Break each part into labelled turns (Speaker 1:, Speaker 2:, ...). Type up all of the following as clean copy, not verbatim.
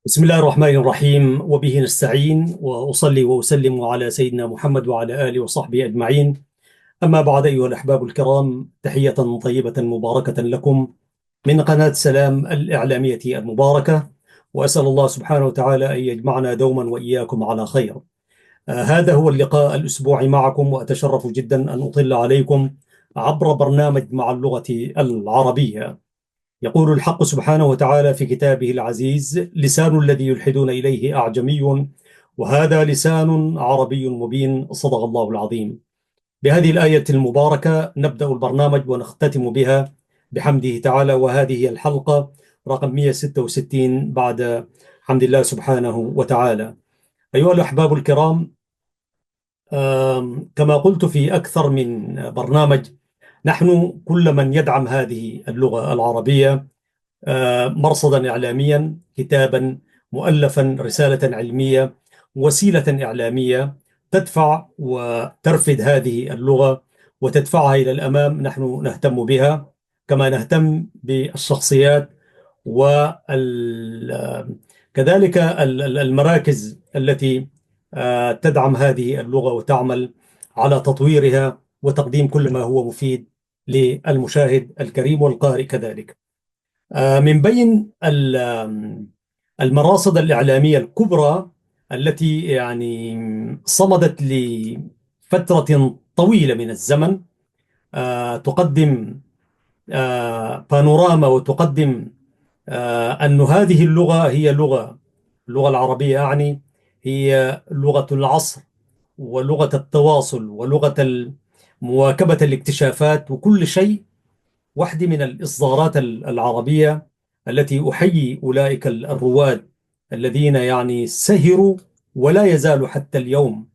Speaker 1: بسم الله الرحمن الرحيم وبه نستعين وأصلي وأسلم على سيدنا محمد وعلى آله وصحبه أجمعين. أما بعد، أيها الأحباب الكرام، تحية طيبة مباركة لكم من قناة سلام الإعلامية المباركة، وأسأل الله سبحانه وتعالى أن يجمعنا دوما وإياكم على خير. هذا هو اللقاء الأسبوعي معكم، وأتشرف جدا أن أطل عليكم عبر برنامج مع اللغة العربية. يقول الحق سبحانه وتعالى في كتابه العزيز: لسان الذي يلحدون إليه أعجمي وهذا لسان عربي مبين. صدق الله العظيم. بهذه الآية المباركة نبدأ البرنامج ونختتم بها بحمده تعالى، وهذه هي الحلقة رقم 166 بعد حمد الله سبحانه وتعالى. أيها الأحباب الكرام، كما قلت في أكثر من برنامج، نحن كل من يدعم هذه اللغة العربية مرصدا إعلاميا، كتابا مؤلفا، رسالة علمية، وسيلة إعلامية تدفع وترفد هذه اللغة وتدفعها إلى الأمام، نحن نهتم بها كما نهتم بالشخصيات وكذلك المراكز التي تدعم هذه اللغة وتعمل على تطويرها وتقديم كل ما هو مفيد للمشاهد الكريم والقارئ كذلك. من بين المراصد الإعلامية الكبرى التي صمدت لفترة طويلة من الزمن، تقدم بانوراما وتقدم أن هذه اللغة هي اللغة العربية، هي لغة العصر ولغة التواصل ولغة مواكبة الاكتشافات وكل شيء. واحدة من الإصدارات العربية التي أحيي أولئك الرواد الذين سهروا ولا يزالوا حتى اليوم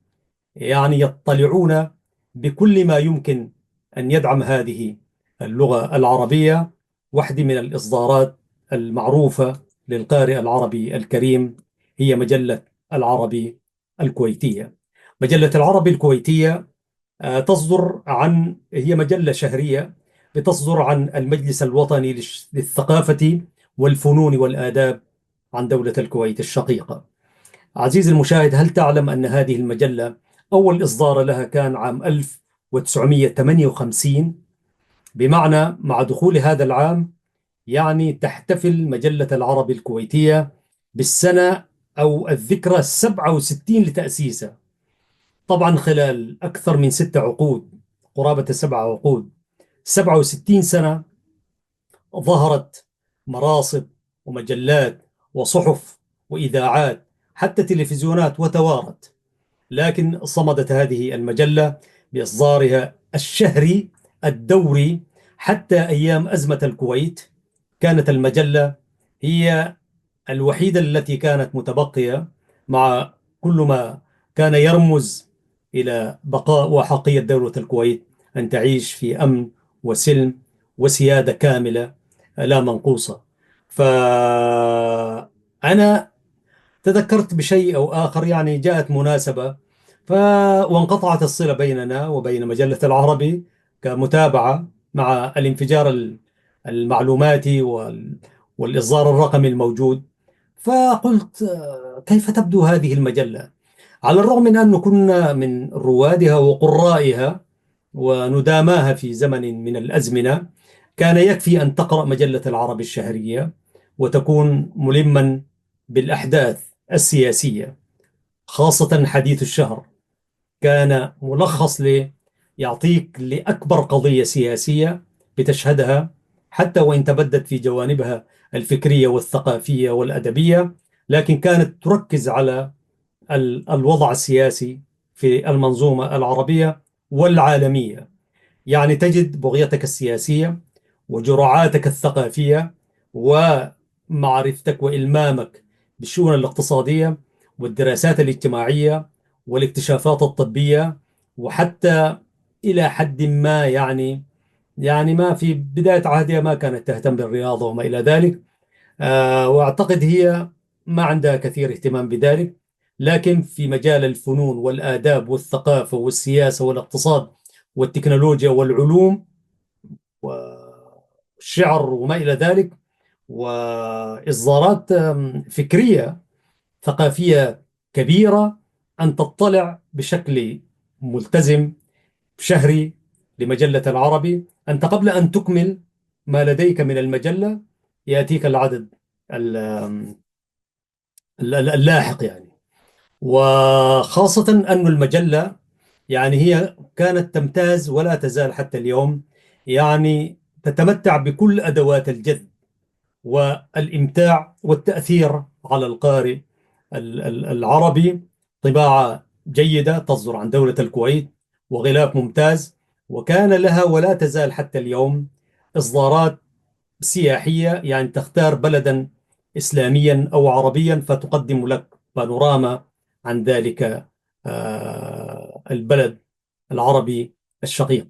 Speaker 1: يطلعون بكل ما يمكن أن يدعم هذه اللغة العربية. واحدة من الإصدارات المعروفة للقارئ العربي الكريم هي مجلة العربي الكويتية. مجلة العربي الكويتية هي مجلة شهرية بتصدر عن المجلس الوطني للثقافة والفنون والآداب عن دولة الكويت الشقيقة. عزيزي المشاهد، هل تعلم أن هذه المجلة أول إصدار لها كان عام 1958؟ بمعنى مع دخول هذا العام تحتفل مجلة العربي الكويتية بالسنة أو الذكرى 67 لتأسيسها. طبعا خلال أكثر من 6 عقود، قرابة 7 عقود، 67 سنة، ظهرت مراصد ومجلات وصحف وإذاعات حتى تلفزيونات وتوارت، لكن صمدت هذه المجلة بإصدارها الشهري الدوري حتى أيام أزمة الكويت. كانت المجلة هي الوحيدة التي كانت متبقية، مع كل ما كان يرمز إلى بقاء وحقية دولة الكويت أن تعيش في أمن وسلم وسيادة كاملة لا منقوصة. فأنا تذكرت بشيء أو آخر، جاءت مناسبة وانقطعت الصلة بيننا وبين مجلة العربي كمتابعة مع الانفجار المعلوماتي والإصدار الرقمي الموجود. فقلت كيف تبدو هذه المجلة؟ على الرغم من أنه كنا من روادها وقرائها ونداماها في زمن من الأزمنة، كان يكفي أن تقرأ مجلة العربي الشهرية وتكون ملما بالأحداث السياسية، خاصة حديث الشهر. كان ملخص يعطيك لأكبر قضية سياسية بتشهدها، حتى وإن تبدت في جوانبها الفكرية والثقافية والأدبية، لكن كانت تركز على الوضع السياسي في المنظومة العربية والعالمية. تجد بغيتك السياسية وجرعاتك الثقافية ومعرفتك وإلمامك بالشؤون الاقتصادية والدراسات الاجتماعية والاكتشافات الطبية، وحتى إلى حد ما ما في بداية عهدها ما كانت تهتم بالرياضة وما إلى ذلك. وأعتقد هي ما عندها كثير اهتمام بذلك، لكن في مجال الفنون والآداب والثقافة والسياسة والاقتصاد والتكنولوجيا والعلوم والشعر وما إلى ذلك، وإصدارات فكرية ثقافية كبيرة، أن تطلع بشكل ملتزم شهري لمجلة العربي. أنت قبل أن تكمل ما لديك من المجلة يأتيك العدد ال- اللاحق يعني. وخاصة أن المجلة يعني هي كانت تمتاز ولا تزال حتى اليوم، يعني تتمتع بكل أدوات الجذب والإمتاع والتأثير على القارئ العربي. طباعة جيدة تصدر عن دولة الكويت، وغلاف ممتاز. وكان لها ولا تزال حتى اليوم إصدارات سياحية، يعني تختار بلدا إسلاميا أو عربيا فتقدم لك بانوراما عن ذلك البلد العربي الشقيق.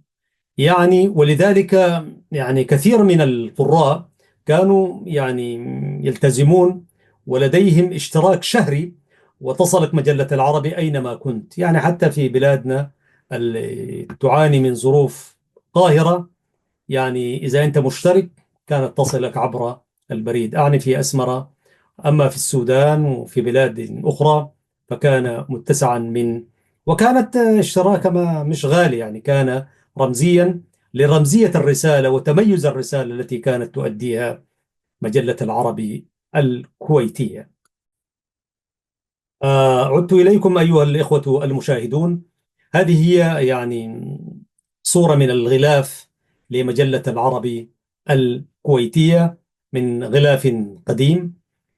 Speaker 1: يعني ولذلك يعني كثير من القراء كانوا يعني يلتزمون ولديهم اشتراك شهري، وتصلك مجلة العربي أينما كنت. يعني حتى في بلادنا اللي تعاني من ظروف قاهرة، يعني إذا أنت مشترك كانت تصلك عبر البريد، أعني في أسمرة. أما في السودان وفي بلاد أخرى فكان متسعا وكانت اشتراك ما مش غالي، يعني كان رمزيا لرمزية الرسالة وتميز الرسالة التي كانت تؤديها مجلة العربي الكويتية. عدت إليكم أيها الإخوة المشاهدون. هذه هي يعني صورة من الغلاف لمجلة العربي الكويتية، من غلاف قديم.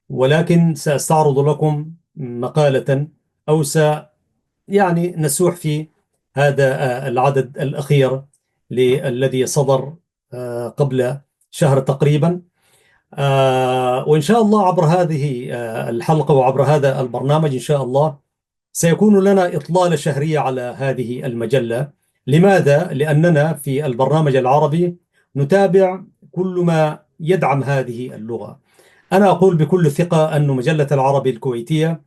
Speaker 1: ولكن سأستعرض لكم مقالة، أو يعني نسوح في هذا العدد الأخير الذي صدر قبل شهر تقريبا. وإن شاء الله عبر هذه الحلقة وعبر هذا البرنامج إن شاء الله سيكون لنا إطلالة شهرية على هذه المجلة. لماذا؟ لأننا في البرنامج العربي نتابع كل ما يدعم هذه اللغة. أنا أقول بكل ثقة أن مجلة العربي الكويتية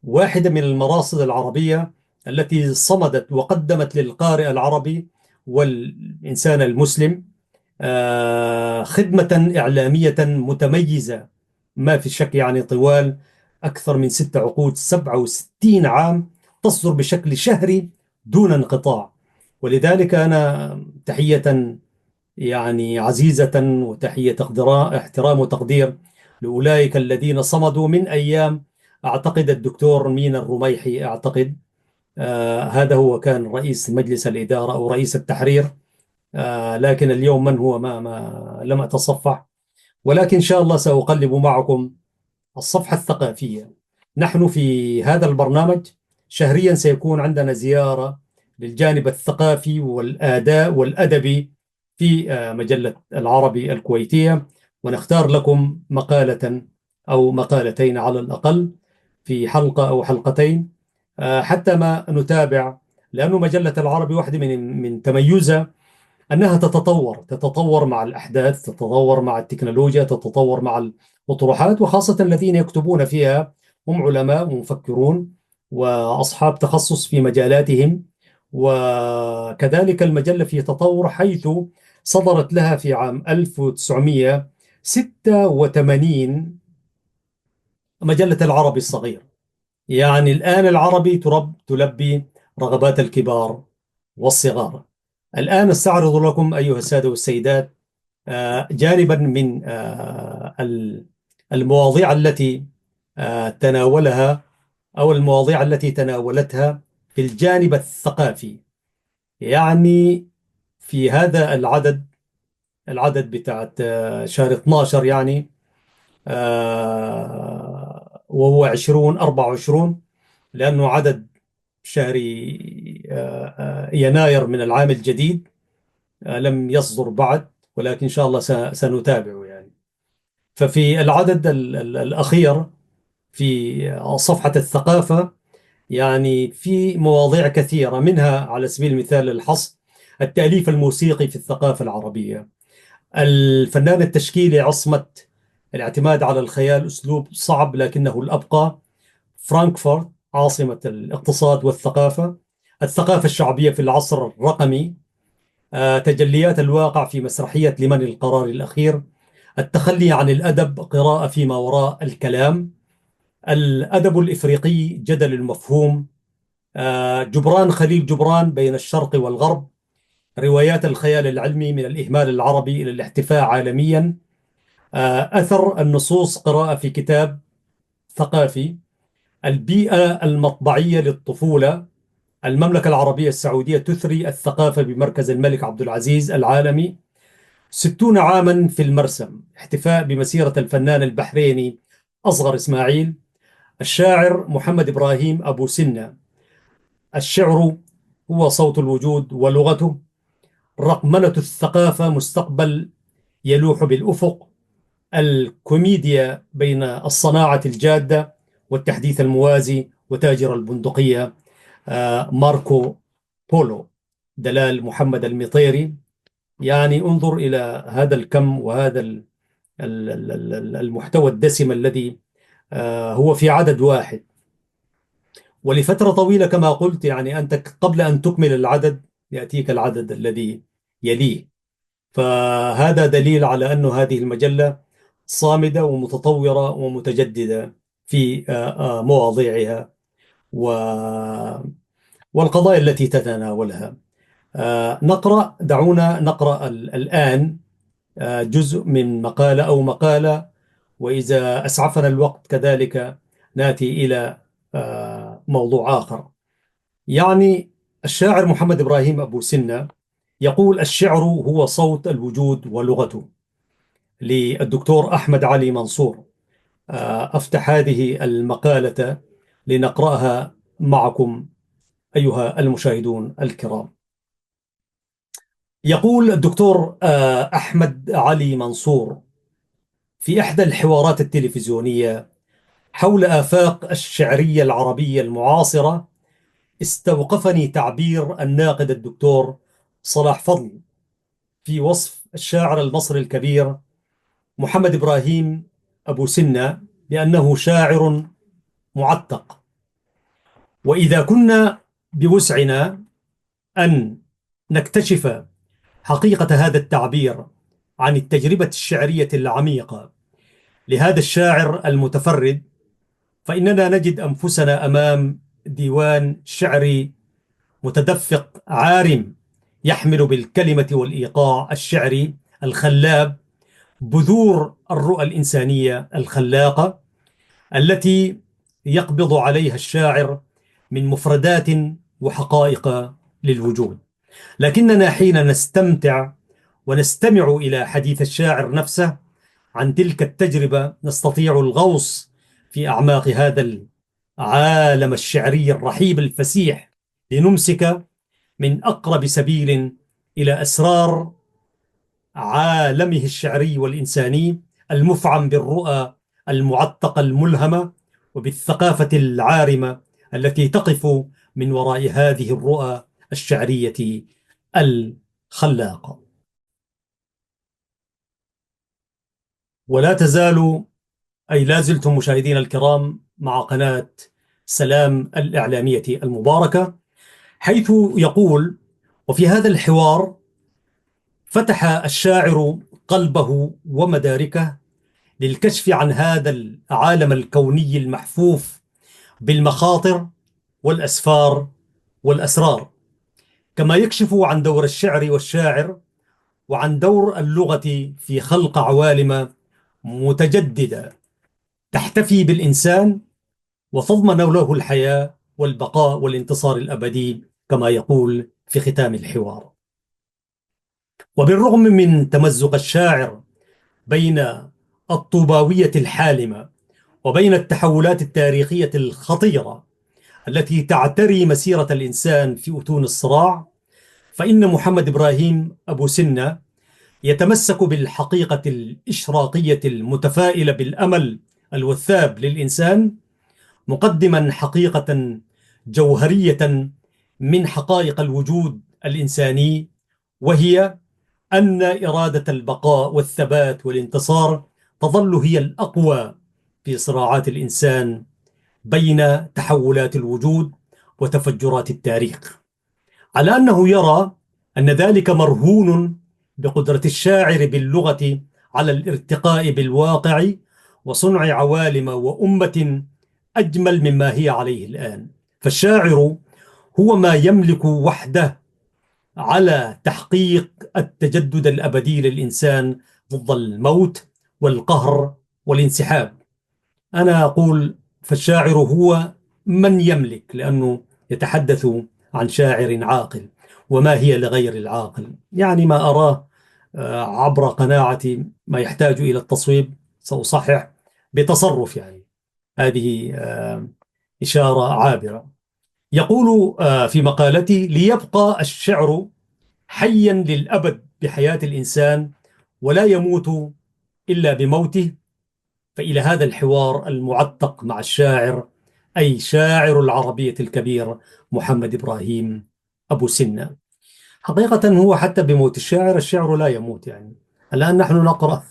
Speaker 1: واحدة من المراصد العربية التي صمدت وقدمت للقارئ العربي والإنسان المسلم خدمة إعلامية متميزة ما في شك. يعني طوال أكثر من 6 عقود، 67 عام، تصدر بشكل شهري دون انقطاع. ولذلك أنا تحية يعني عزيزة، وتحية احترام وتقدير لأولئك الذين صمدوا من أيام، أعتقد الدكتور مين الرميحي، أعتقد هذا هو كان رئيس مجلس الإدارة أو رئيس التحرير. لكن اليوم من هو ما لم أتصفح. ولكن إن شاء الله سأقلب معكم الصفحة الثقافية. نحن في هذا البرنامج شهريا سيكون عندنا زيارة للجانب الثقافي والآداء والأدبي في مجلة العربي الكويتية، ونختار لكم مقالة أو مقالتين على الأقل في حلقة أو حلقتين حتى ما نتابع. لأن مجلة العربي واحدة من تميزها أنها تتطور مع الأحداث، تتطور مع التكنولوجيا، تتطور مع الأطروحات. وخاصة الذين يكتبون فيها هم علماء ومفكرون وأصحاب تخصص في مجالاتهم. وكذلك المجلة في تطور، حيث صدرت لها في عام 1986 مجلة العربي الصغير. يعني الآن العربي تلبي رغبات الكبار والصغار. الآن استعرض لكم أيها السادة والسيدات جانبا من المواضيع التي تناولها، أو المواضيع التي تناولتها في الجانب الثقافي. يعني في هذا العدد بتاعت شهر 12، يعني وهو 2024، لأنه عدد شهر يناير من العام الجديد لم يصدر بعد، ولكن إن شاء الله سنتابعه يعني. ففي العدد الأخير في صفحة الثقافة، يعني في مواضيع كثيرة، منها على سبيل المثال الحصر التأليف الموسيقي في الثقافة العربية، الفنان التشكيلي عصمة الاعتماد على الخيال، أسلوب صعب لكنه الأبقى، فرانكفورت عاصمة الاقتصاد والثقافة، الثقافة الشعبية في العصر الرقمي، تجليات الواقع في مسرحية لمن القرار الأخير، التخلي عن الأدب قراءة فيما وراء الكلام، الأدب الإفريقي جدل المفهوم، جبران خليل جبران بين الشرق والغرب، روايات الخيال العلمي من الإهمال العربي إلى الاحتفاء عالميا، أثر النصوص قراءة في كتاب ثقافي، البيئة المطبعية للطفولة، المملكة العربية السعودية تثري الثقافة بمركز الملك عبد العزيز العالمي، 60 عاما في المرسم، احتفاء بمسيرة الفنان البحريني أصغر إسماعيل، الشاعر محمد إبراهيم أبو سنة، الشعر هو صوت الوجود ولغته، رقمنة الثقافة مستقبل يلوح بالأفق، الكوميديا بين الصناعة الجادة والتحديث الموازي، وتاجر البندقية ماركو بولو، دلال محمد المطيري. يعني انظر إلى هذا الكم وهذا المحتوى الدسم الذي هو في عدد واحد ولفترة طويلة كما قلت. يعني أنت قبل أن تكمل العدد يأتيك العدد الذي يليه، فهذا دليل على أن هذه المجلة صامدة ومتطورة ومتجددة في مواضيعها والقضايا التي تتناولها. دعونا نقرأ الآن جزء من مقالة أو مقالة، وإذا أسعفنا الوقت كذلك نأتي إلى موضوع آخر. يعني الشاعر محمد إبراهيم أبو سنة يقول: الشعر هو صوت الوجود ولغته. للدكتور أحمد علي منصور. أفتح هذه المقالة لنقرأها معكم أيها المشاهدون الكرام. يقول الدكتور أحمد علي منصور في إحدى الحوارات التلفزيونية حول آفاق الشعرية العربية المعاصرة: استوقفني تعبير الناقد الدكتور صلاح فضل في وصف الشاعر المصري الكبير محمد إبراهيم أبو سنة بأنه شاعر معتق. وإذا كنا بوسعنا أن نكتشف حقيقة هذا التعبير عن التجربة الشعرية العميقة لهذا الشاعر المتفرد، فإننا نجد أنفسنا أمام ديوان شعري متدفق عارم، يحمل بالكلمة والإيقاع الشعري الخلاب بذور الرؤى الإنسانية الخلاقة التي يقبض عليها الشاعر من مفردات وحقائق للوجود. لكننا حين نستمتع ونستمع إلى حديث الشاعر نفسه عن تلك التجربة نستطيع الغوص في أعماق هذا العالم الشعري الرحيب الفسيح لنمسك من أقرب سبيل إلى أسرار عالمه الشعري والإنساني المفعم بالرؤى المعتقة الملهمة وبالثقافة العارمة التي تقف من وراء هذه الرؤى الشعرية الخلاقة. ولا تزالوا لا زلتم مشاهدين الكرام مع قناة سلام الإعلامية المباركة، حيث يقول: وفي هذا الحوار فتح الشاعر قلبه ومداركه للكشف عن هذا العالم الكوني المحفوف بالمخاطر والأسفار والأسرار، كما يكشف عن دور الشعر والشاعر وعن دور اللغة في خلق عوالم متجددة تحتفي بالإنسان وتضمن له الحياة والبقاء والانتصار الأبدي، كما يقول في ختام الحوار. وبالرغم من تمزق الشاعر بين الطوباوية الحالمة وبين التحولات التاريخية الخطيرة التي تعتري مسيرة الإنسان في أتون الصراع، فإن محمد إبراهيم أبو سنة يتمسك بالحقيقة الإشراقية المتفائلة بالأمل الوثاب للإنسان، مقدما حقيقة جوهرية من حقائق الوجود الإنساني، وهي أن إرادة البقاء والثبات والانتصار تظل هي الأقوى في صراعات الإنسان بين تحولات الوجود وتفجرات التاريخ، على أنه يرى أن ذلك مرهون بقدرة الشاعر باللغة على الارتقاء بالواقع وصنع عوالم وأمة أجمل مما هي عليه الآن. فالشاعر هو ما يملك وحده على تحقيق التجدد الأبدي للإنسان ضد الموت والقهر والانسحاب. أنا أقول فالشاعر هو من يملك، لأنه يتحدث عن شاعر عاقل، وما هي لغير العاقل؟ يعني ما أراه عبر قناعتي ما يحتاج إلى التصويب سأصحح بتصرف. يعني هذه إشارة عابرة. يقول في مقالتي: ليبقى الشعر حيا للأبد بحياة الإنسان ولا يموت إلا بموته. فإلى هذا الحوار المعتق مع الشاعر، أي شاعر العربية الكبير محمد إبراهيم أبو سنة. حقيقة هو حتى بموت الشاعر، الشعر لا يموت. يعني الآن نحن نقرأ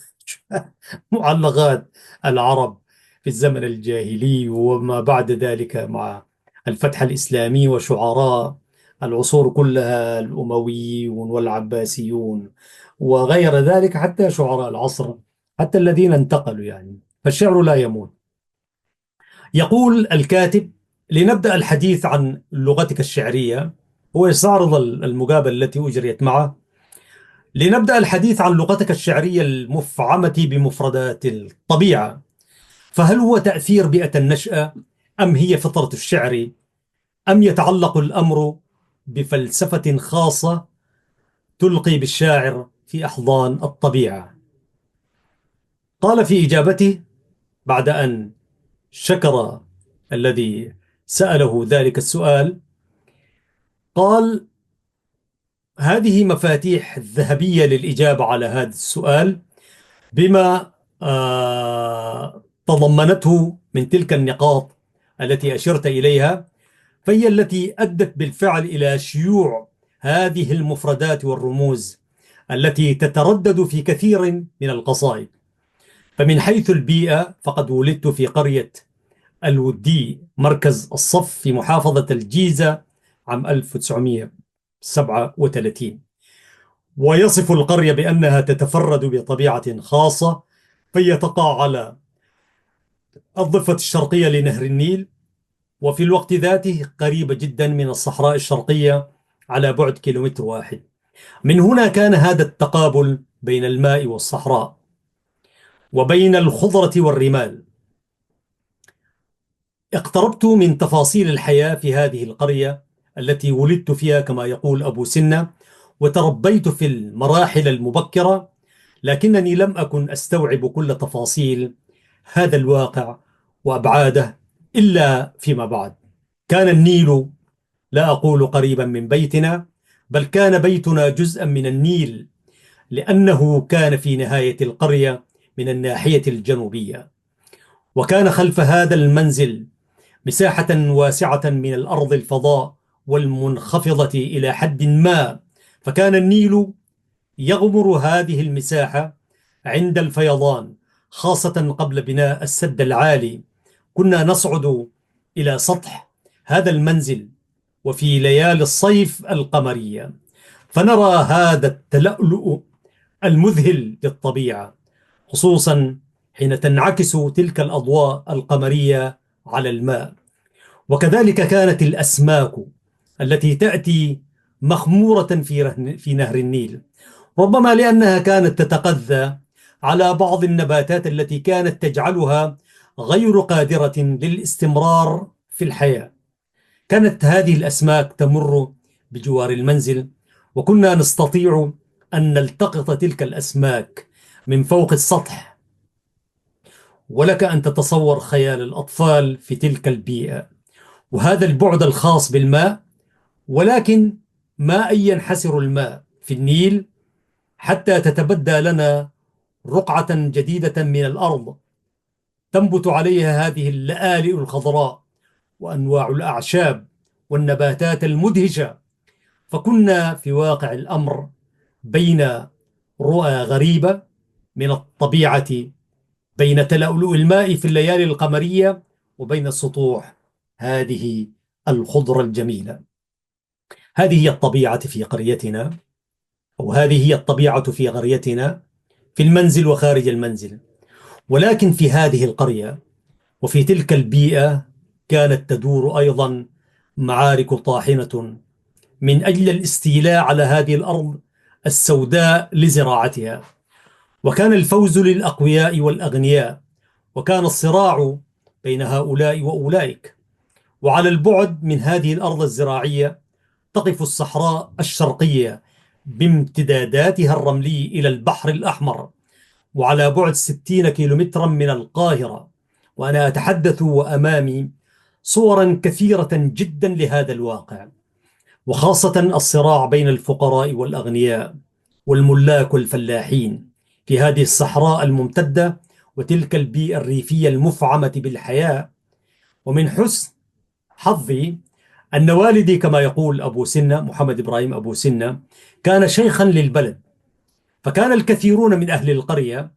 Speaker 1: معلقات العرب في الزمن الجاهلي وما بعد ذلك مع الفتح الإسلامي وشعراء العصور كلها، الأمويون والعباسيون وغير ذلك، حتى شعراء العصر، حتى الذين انتقلوا. يعني فالشعر لا يموت. يقول الكاتب: لنبدأ الحديث عن لغتك الشعرية. هو يستعرض المقابلة التي أجريت معه. لنبدأ الحديث عن لغتك الشعرية المفعمة بمفردات الطبيعة، فهل هو تأثير بيئة النشأة، أم هي فطرة الشعر، أم يتعلق الأمر بفلسفة خاصة تلقي بالشاعر في أحضان الطبيعة؟ قال في إجابته بعد أن شكر الذي سأله ذلك السؤال، قال: هذه مفاتيح ذهبية للإجابة على هذا السؤال بما تضمنته من تلك النقاط التي أشرت إليها، فهي التي أدت بالفعل إلى شيوع هذه المفردات والرموز التي تتردد في كثير من القصائد. فمن حيث البيئة فقد ولدت في قرية الودي مركز الصف في محافظة الجيزة عام 1937. ويصف القرية بأنها تتفرد بطبيعة خاصة، فهي تقع على الضفة الشرقية لنهر النيل، وفي الوقت ذاته قريبة جدا من الصحراء الشرقية على بعد كيلومتر واحد. من هنا كان هذا التقابل بين الماء والصحراء وبين الخضرة والرمال. اقتربت من تفاصيل الحياة في هذه القرية التي ولدت فيها كما يقول أبو سنة، وتربيت في المراحل المبكرة، لكنني لم أكن أستوعب كل تفاصيل هذا الواقع وأبعاده إلا فيما بعد. كان النيل لا أقول قريبا من بيتنا، بل كان بيتنا جزءا من النيل، لأنه كان في نهاية القرية من الناحية الجنوبية. وكان خلف هذا المنزل مساحة واسعة من الأرض الفضاء والمنخفضة إلى حد ما، فكان النيل يغمر هذه المساحة عند الفيضان، خاصة قبل بناء السد العالي. كنا نصعد إلى سطح هذا المنزل وفي ليالي الصيف القمرية فنرى هذا التلألؤ المذهل للطبيعة، خصوصا حين تنعكس تلك الأضواء القمرية على الماء. وكذلك كانت الأسماك التي تأتي مخمورة في نهر النيل، ربما لأنها كانت تتغذى على بعض النباتات التي كانت تجعلها غير قادرة للاستمرار في الحياة. كانت هذه الأسماك تمر بجوار المنزل، وكنا نستطيع أن نلتقط تلك الأسماك من فوق السطح. ولك أن تتصور خيال الأطفال في تلك البيئة وهذا البعد الخاص بالماء. ولكن ما أن ينحسر الماء في النيل حتى تتبدى لنا رقعة جديدة من الأرض تنبت عليها هذه اللآلئ الخضراء وأنواع الأعشاب والنباتات المدهشة. فكنا في واقع الأمر بين رؤى غريبة من الطبيعة، بين تلألؤ الماء في الليالي القمرية وبين سطوح هذه الخضرة الجميلة. هذه هي الطبيعة في قريتنا، أو هذه هي الطبيعة في قريتنا في المنزل وخارج المنزل. ولكن في هذه القرية وفي تلك البيئة كانت تدور أيضا معارك طاحنة من أجل الاستيلاء على هذه الأرض السوداء لزراعتها. وكان الفوز للأقوياء والأغنياء، وكان الصراع بين هؤلاء وأولئك. وعلى البعد من هذه الأرض الزراعية تقف الصحراء الشرقية بامتداداتها الرملي إلى البحر الأحمر، وعلى بعد 60 كيلومترا من القاهرة. وأنا أتحدث وأمامي صورا كثيرة جدا لهذا الواقع، وخاصة الصراع بين الفقراء والأغنياء والملاك والفلاحين في هذه الصحراء الممتدة وتلك البيئة الريفية المفعمة بالحياة. ومن حسن حظي أن والدي كما يقول أبو سنة، محمد إبراهيم أبو سنة، كان شيخا للبلد، فكان الكثيرون من أهل القرية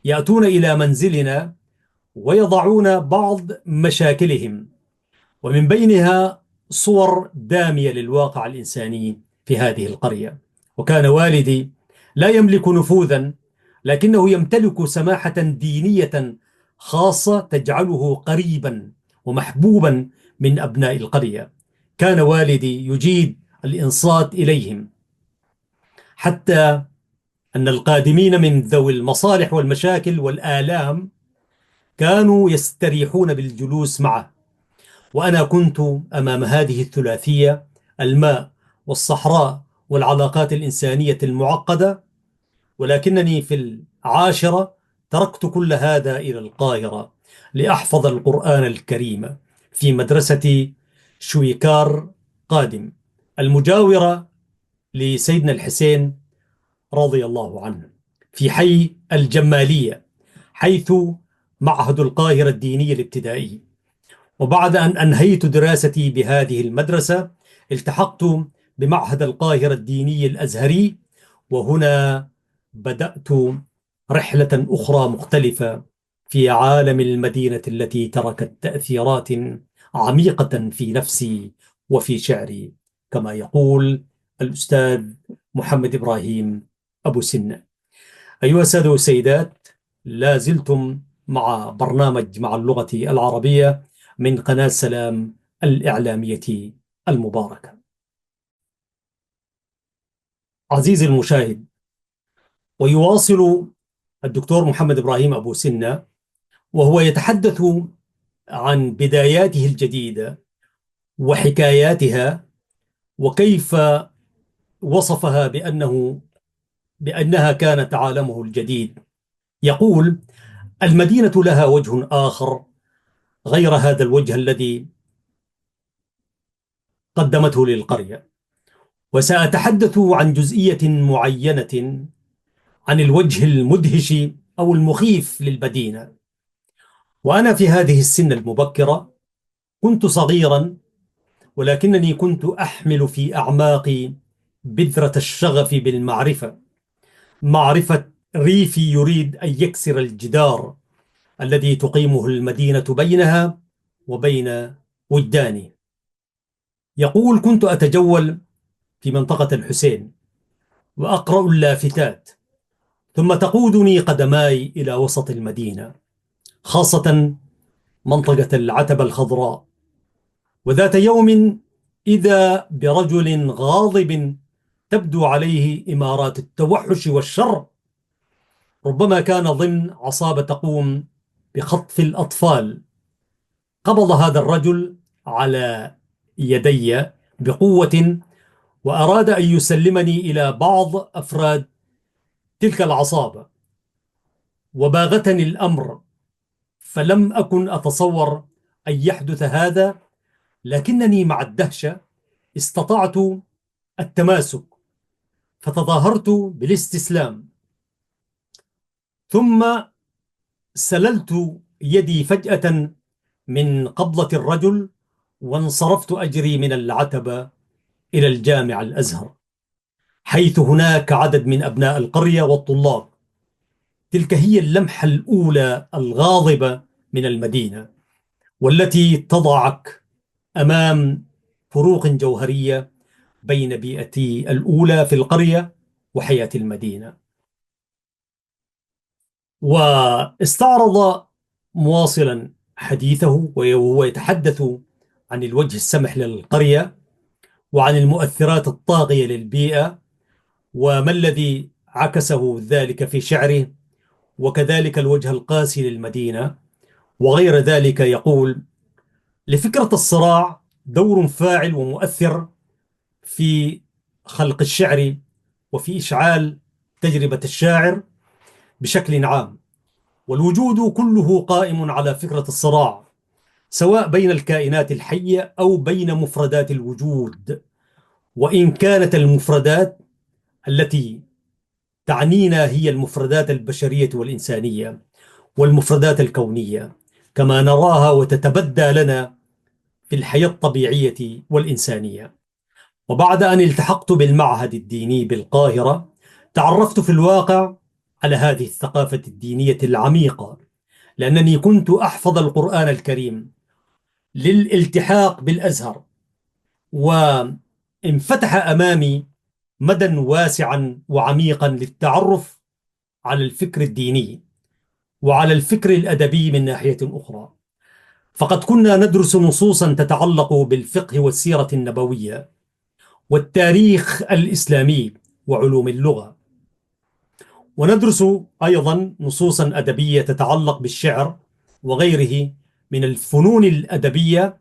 Speaker 1: يأتون إلى منزلنا ويضعون بعض مشاكلهم، ومن بينها صور دامية للواقع الإنساني في هذه القرية. وكان والدي لا يملك نفوذا، لكنه يمتلك سماحة دينية خاصة تجعله قريبا ومحبوبا من أبناء القرية. كان والدي يجيد الإنصات إليهم، حتى أن القادمين من ذوي المصالح والمشاكل والآلام كانوا يستريحون بالجلوس معه. وأنا كنت أمام هذه الثلاثية، الماء والصحراء والعلاقات الإنسانية المعقدة، ولكنني في العاشرة تركت كل هذا إلى القاهرة لأحفظ القرآن الكريم في مدرسة شويكار قادم المجاورة لسيدنا الحسين رضي الله عنه في حي الجمالية، حيث معهد القاهرة الديني الابتدائي. وبعد أن أنهيت دراستي بهذه المدرسة التحقت بمعهد القاهرة الديني الأزهري، وهنا بدأت رحلة أخرى مختلفة في عالم المدينة التي تركت تأثيرات عميقة في نفسي وفي شعري، كما يقول الأستاذ محمد إبراهيم أبو سنة. أيها السادة والسيدات، لا زلتم مع برنامج مع اللغة العربية من قناة سلام الإعلامية المباركة. عزيزي المشاهد، ويواصل الدكتور محمد إبراهيم أبو سنة وهو يتحدث عن بداياته الجديدة وحكاياتها، وكيف وصفها بأنها كانت عالمه الجديد. يقول: المدينة لها وجه آخر غير هذا الوجه الذي قدمته للقرية، وسأتحدث عن جزئية معينة عن الوجه المدهش أو المخيف للمدينة. وأنا في هذه السن المبكرة كنت صغيرا، ولكنني كنت أحمل في أعماقي بذرة الشغف بالمعرفة، معرفة ريفي يريد أن يكسر الجدار الذي تقيمه المدينة بينها وبين وجداني. يقول: كنت أتجول في منطقة الحسين وأقرأ اللافتات، ثم تقودني قدماي إلى وسط المدينة، خاصة منطقة العتبة الخضراء. وذات يوم إذا برجل غاضب تبدو عليه إمارات التوحش والشر، ربما كان ضمن عصابة تقوم بخطف الأطفال. قبض هذا الرجل على يدي بقوة وأراد أن يسلمني إلى بعض أفراد تلك العصابة، وباغتني الأمر، فلم أكن أتصور أن يحدث هذا، لكنني مع الدهشة استطعت التماسك، فتظاهرت بالاستسلام، ثم سللت يدي فجأة من قبضة الرجل وانصرفت أجري من العتبة إلى الجامع الأزهر، حيث هناك عدد من أبناء القرية والطلاب. تلك هي اللمحة الأولى الغاضبة من المدينة، والتي تضعك أمام فروق جوهرية بين بيئتي الأولى في القرية وحياة المدينة. واستعرض مواصلا حديثه وهو يتحدث عن الوجه السمح للقرية وعن المؤثرات الطاغية للبيئة وما الذي عكسه ذلك في شعره، وكذلك الوجه القاسي للمدينة وغير ذلك. يقول: لفكرة الصراع دور فاعل ومؤثر في خلق الشعر وفي إشعال تجربة الشاعر بشكل عام، والوجود كله قائم على فكرة الصراع، سواء بين الكائنات الحية أو بين مفردات الوجود. وإن كانت المفردات التي تعنينا هي المفردات البشرية والإنسانية والمفردات الكونية كما نراها وتتبدى لنا في الحياة الطبيعية والإنسانية. وبعد أن التحقت بالمعهد الديني بالقاهرة، تعرفت في الواقع على هذه الثقافة الدينية العميقة، لأنني كنت أحفظ القرآن الكريم للالتحاق بالأزهر، وانفتح أمامي مدى واسعا وعميقا للتعرف على الفكر الديني وعلى الفكر الأدبي من ناحية أخرى. فقد كنا ندرس نصوصا تتعلق بالفقه والسيرة النبوية والتاريخ الإسلامي وعلوم اللغة، وندرس أيضا نصوصا أدبية تتعلق بالشعر وغيره من الفنون الأدبية.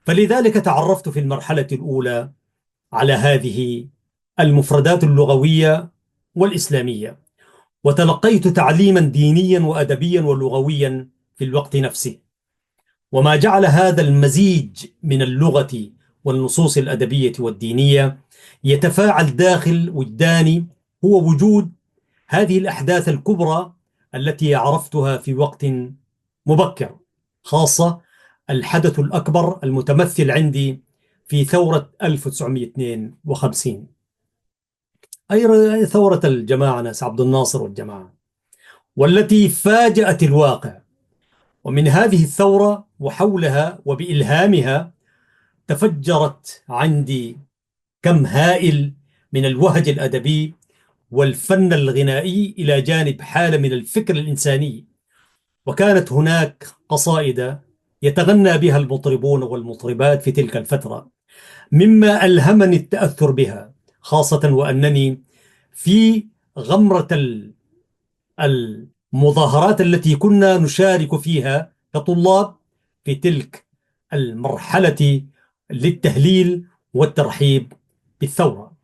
Speaker 1: فلذلك تعرفت في المرحلة الأولى على هذه المفردات اللغوية والإسلامية، وتلقيت تعليما دينيا وأدبيا ولغويا في الوقت نفسه. وما جعل هذا المزيج من اللغة والنصوص الأدبية والدينية يتفاعل داخل وجداني هو وجود هذه الأحداث الكبرى التي عرفتها في وقت مبكر، خاصة الحدث الأكبر المتمثل عندي في ثورة 1952، أي ثورة الجماعة، ناس عبد الناصر والجماعة، والتي فاجأت الواقع. ومن هذه الثورة وحولها وبإلهامها تفجرت عندي كم هائل من الوهج الأدبي والفن الغنائي إلى جانب حالة من الفكر الإنساني. وكانت هناك قصائد يتغنى بها المطربون والمطربات في تلك الفترة، مما ألهمني التأثر بها، خاصة وأنني في غمرة المظاهرات التي كنا نشارك فيها كطلاب في تلك المرحلة للتهليل والترحيب بالثورة.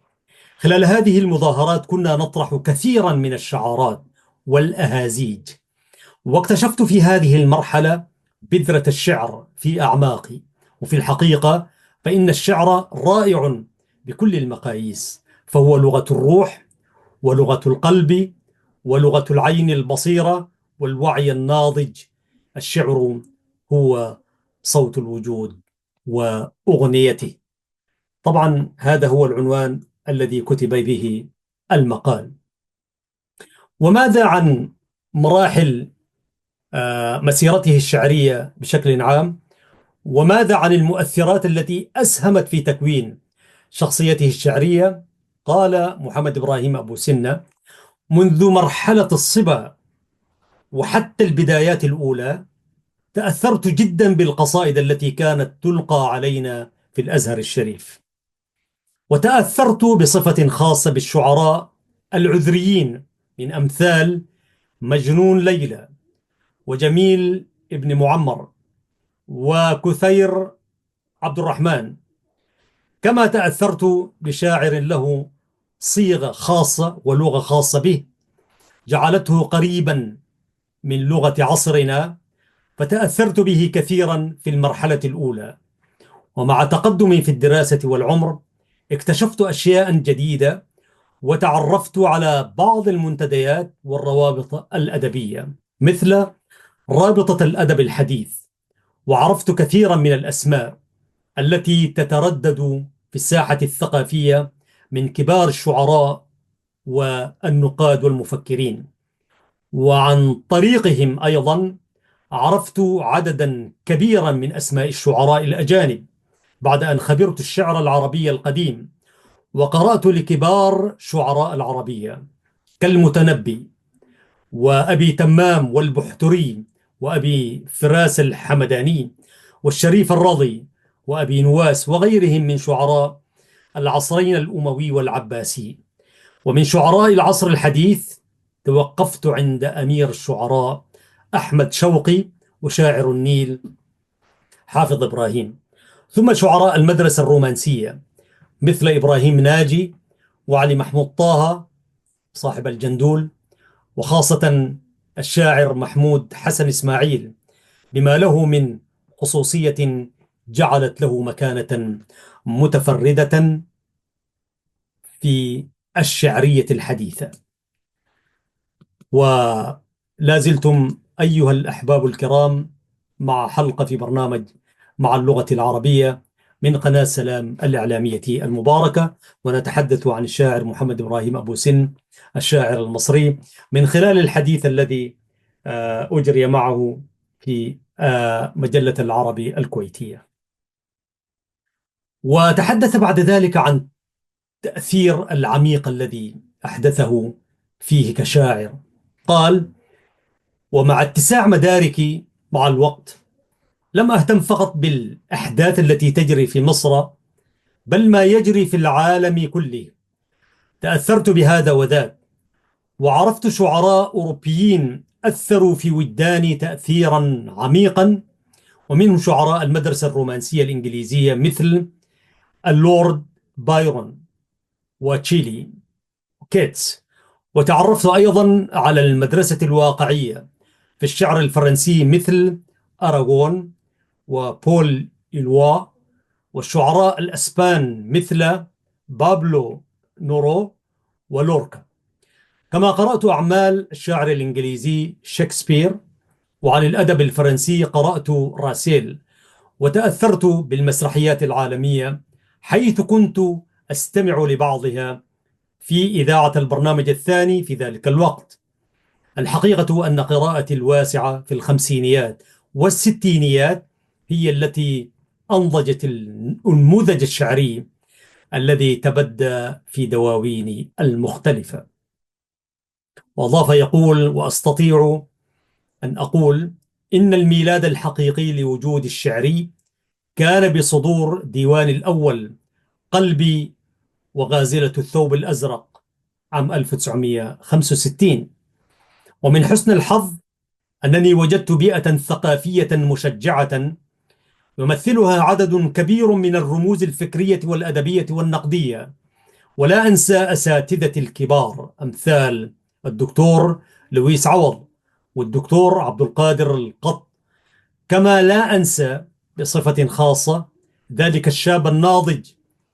Speaker 1: خلال هذه المظاهرات كنا نطرح كثيرا من الشعارات والأهازيج، واكتشفت في هذه المرحلة بذرة الشعر في أعماقي. وفي الحقيقة فإن الشعر رائع بكل المقاييس، فهو لغة الروح ولغة القلب ولغة العين البصيرة والوعي الناضج. الشعر هو صوت الوجود وأغنيته. طبعا هذا هو العنوان الذي كتب به المقال. وماذا عن مراحل مسيرته الشعرية بشكل عام؟ وماذا عن المؤثرات التي أسهمت في تكوين شخصيته الشعرية؟ قال محمد إبراهيم أبو سنة: منذ مرحلة الصبا وحتى البدايات الأولى تأثرت جدا بالقصائد التي كانت تلقى علينا في الأزهر الشريف، وتأثرت بصفة خاصة بالشعراء العذريين من أمثال مجنون ليلى وجميل ابن معمر وكثير عبد الرحمن. كما تأثرت بشاعر له صيغة خاصة ولغة خاصة به جعلته قريبا من لغة عصرنا، فتأثرت به كثيرا في المرحلة الأولى. ومع تقدمي في الدراسة والعمر اكتشفت أشياء جديدة، وتعرفت على بعض المنتديات والروابط الأدبية مثل رابطة الأدب الحديث، وعرفت كثيرا من الأسماء التي تتردد في الساحة الثقافية من كبار الشعراء والنقاد والمفكرين. وعن طريقهم أيضا عرفت عددا كبيرا من أسماء الشعراء الأجانب بعد أن خبرت الشعر العربي القديم، وقرأت لكبار شعراء العربية كالمتنبي وأبي تمام والبحتري، وأبي فراس الحمداني، والشريف الرضي، وأبي نواس، وغيرهم من شعراء العصرين الأموي والعباسي. ومن شعراء العصر الحديث توقفت عند أمير الشعراء أحمد شوقي، وشاعر النيل حافظ إبراهيم. ثم شعراء المدرسة الرومانسية مثل إبراهيم ناجي، وعلي محمود طه صاحب الجندول، وخاصة الشاعر محمود حسن إسماعيل، بما له من خصوصية جعلت له مكانة متفردة في الشعرية الحديثة. ولا زلتم أيها الأحباب الكرام مع حلقة في برنامج مع اللغة العربية من قناة سلام الإعلامية المباركة، ونتحدث عن الشاعر محمد إبراهيم أبو سن الشاعر المصري من خلال الحديث الذي أجري معه في مجلة العربي الكويتية. وتحدث بعد ذلك عن التأثير العميق الذي أحدثه فيه كشاعر. قال: ومع اتساع مداركي مع الوقت لم أهتم فقط بالأحداث التي تجري في مصر، بل ما يجري في العالم كله. تأثرت بهذا وذاك، وعرفت شعراء أوروبيين أثروا في وجداني تأثيرا عميقا، ومنهم شعراء المدرسة الرومانسية الإنجليزية مثل اللورد بايرون وتشيلي كيتس. وتعرفت أيضا على المدرسة الواقعية في الشعر الفرنسي مثل أراغون وبول إلوا، والشعراء الأسبان مثل بابلو نورو ولوركا. كما قرأت أعمال الشاعر الإنجليزي شكسبير، وعن الأدب الفرنسي قرأت راسيل. وتأثرت بالمسرحيات العالمية، حيث كنت أستمع لبعضها في إذاعة البرنامج الثاني في ذلك الوقت. الحقيقة أن قراءتي الواسعة في الخمسينيات والستينيات هي التي أنضجت النموذج الشعري الذي تبدى في دواويني المختلفة. وأضاف يقول: وأستطيع أن أقول إن الميلاد الحقيقي لوجود الشعري كان بصدور ديوان الأول قلبي وغازلة الثوب الأزرق عام 1965. ومن حسن الحظ أنني وجدت بيئة ثقافية مشجعة يمثلها عدد كبير من الرموز الفكرية والأدبية والنقدية. ولا أنسى أساتذتي الكبار أمثال الدكتور لويس عوض والدكتور عبد القادر القط. كما لا أنسى بصفة خاصة ذلك الشاب الناضج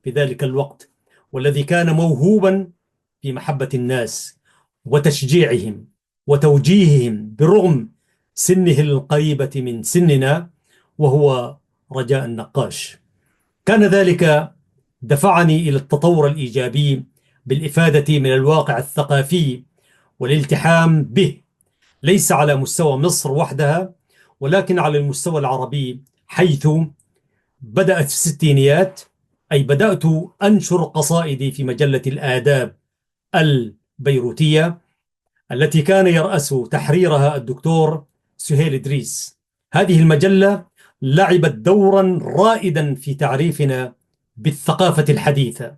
Speaker 1: في ذلك الوقت، والذي كان موهوبا في محبة الناس وتشجيعهم وتوجيههم برغم سنه القريبة من سننا، وهو رجاء النقاش. كان ذلك دفعني إلى التطور الإيجابي بالإفادة من الواقع الثقافي والالتحام به، ليس على مستوى مصر وحدها ولكن على المستوى العربي، حيث بدأت في الستينيات، أي بدأت أنشر قصائدي في مجلة الآداب البيروتية التي كان يرأس تحريرها الدكتور سهيل إدريس. هذه المجلة لعبت دورا رائدا في تعريفنا بالثقافة الحديثة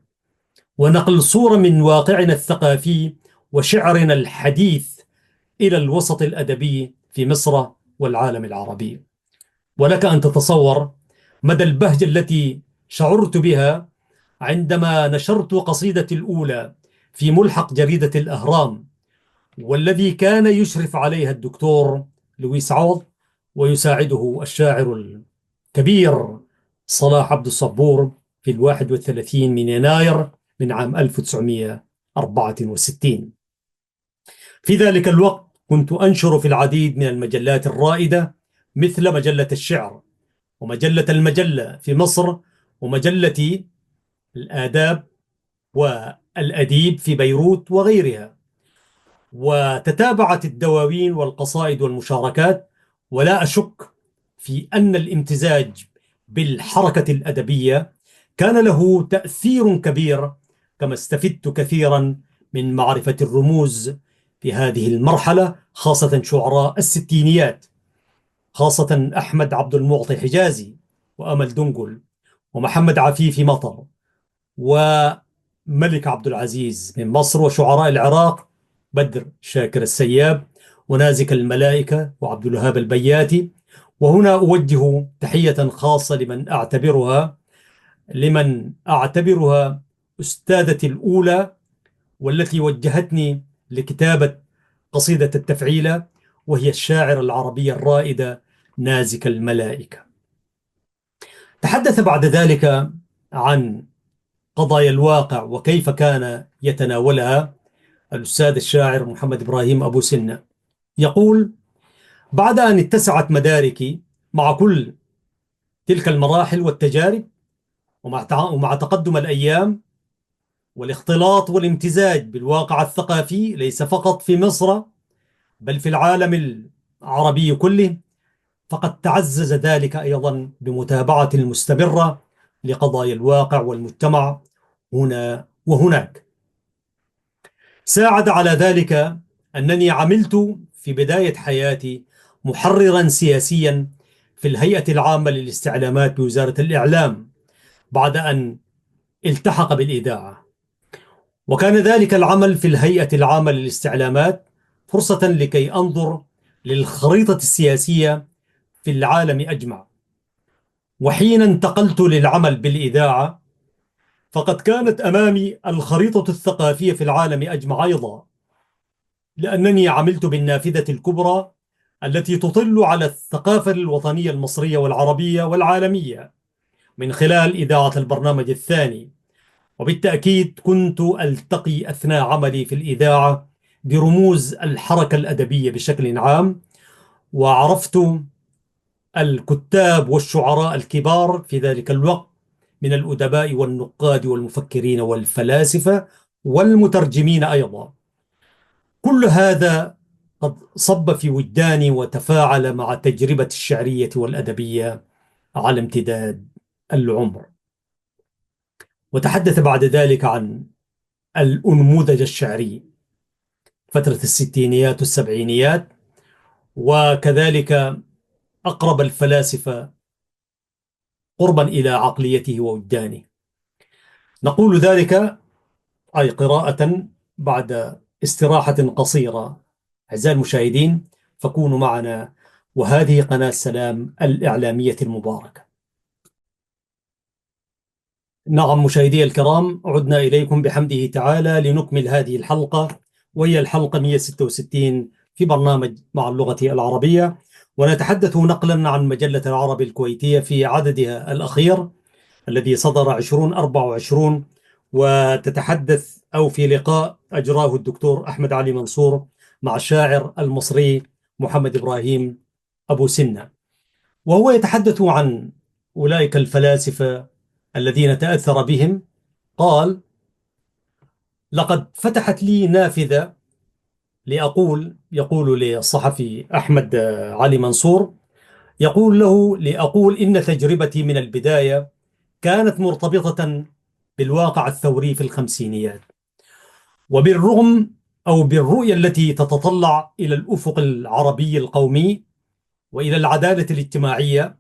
Speaker 1: ونقل صورة من واقعنا الثقافي وشعرنا الحديث إلى الوسط الأدبي في مصر والعالم العربي. ولك أن تتصور مدى البهجة التي شعرت بها عندما نشرت قصيدتي الأولى في ملحق جريدة الأهرام، والذي كان يشرف عليها الدكتور لويس عوض ويساعده الشاعر الكبير صلاح عبد الصبور في 31 من يناير من عام 1964. في ذلك الوقت كنت أنشر في العديد من المجلات الرائدة مثل مجلة الشعر ومجلة المجلة في مصر ومجلة الآداب والأديب في بيروت وغيرها. وتتابعت الدواوين والقصائد والمشاركات، ولا أشك في أن الامتزاج بالحركة الأدبية كان له تأثير كبير، كما استفدت كثيرا من معرفة الرموز في هذه المرحلة، خاصة شعراء الستينيات، خاصة أحمد عبد المعطي حجازي وأمل دنقل ومحمد عفيفي مطر وملك عبد العزيز من مصر، وشعراء العراق بدر شاكر السياب ونازك الملائكة وعبد الوهاب البياتي. وهنا أوجه تحية خاصة لمن أعتبرها أستاذتي الأولى والتي وجهتني لكتابة قصيدة التفعيلة، وهي الشاعرة العربية الرائدة نازك الملائكة. تحدث بعد ذلك عن قضايا الواقع وكيف كان يتناولها الأستاذ الشاعر محمد إبراهيم أبو سنة. يقول: بعد أن اتسعت مداركي مع كل تلك المراحل والتجارب، ومع تقدم الأيام والاختلاط والامتزاج بالواقع الثقافي ليس فقط في مصر بل في العالم العربي كله، فقد تعزز ذلك أيضا بمتابعة المستمرة لقضايا الواقع والمجتمع هنا وهناك. ساعد على ذلك أنني عملت في بداية حياتي محررا سياسيا في الهيئة العامة للاستعلامات بوزارة الإعلام بعد أن التحق بالإذاعة، وكان ذلك العمل في الهيئة العامة للاستعلامات فرصة لكي أنظر للخريطة السياسية في العالم أجمع. وحين انتقلت للعمل بالإذاعة فقد كانت أمامي الخريطة الثقافية في العالم أجمع أيضا، لأنني عملت بالنافذة الكبرى التي تطل على الثقافة الوطنية المصرية والعربية والعالمية من خلال إذاعة البرنامج الثاني. وبالتأكيد كنت ألتقي أثناء عملي في الإذاعة برموز الحركة الأدبية بشكل عام، وعرفت الكتاب والشعراء الكبار في ذلك الوقت من الأدباء والنقاد والمفكرين والفلاسفة والمترجمين أيضا. كل هذا قد صب في وجداني وتفاعل مع تجربة الشعرية والأدبية على امتداد العمر. وتحدث بعد ذلك عن الأنموذج الشعري فترة الستينيات والسبعينيات، وكذلك أقرب الفلاسفة قربا إلى عقليته ووجدانه. نقول ذلك أي قراءة بعد استراحة قصيرة. أعزائي المشاهدين، فكونوا معنا، وهذه قناة سلام الإعلامية المباركة. نعم مشاهدي الكرام، عدنا إليكم بحمده تعالى لنكمل هذه الحلقة، وهي الحلقة 166 في برنامج مع اللغة العربية، ونتحدث نقلا عن مجلة العربي الكويتية في عددها الأخير الذي صدر 2024، وتتحدث أو في لقاء أجراه الدكتور أحمد علي منصور مع الشاعر المصري محمد إبراهيم أبو سنة، وهو يتحدث عن أولئك الفلاسفة الذين تأثر بهم. قال: لقد فتحت لي نافذة يقول للصحفي أحمد علي منصور، يقول له لأقول إن تجربتي من البداية كانت مرتبطة بالواقع الثوري في الخمسينيات، وبالرغم أو بالرؤية التي تتطلع إلى الأفق العربي القومي وإلى العدالة الاجتماعية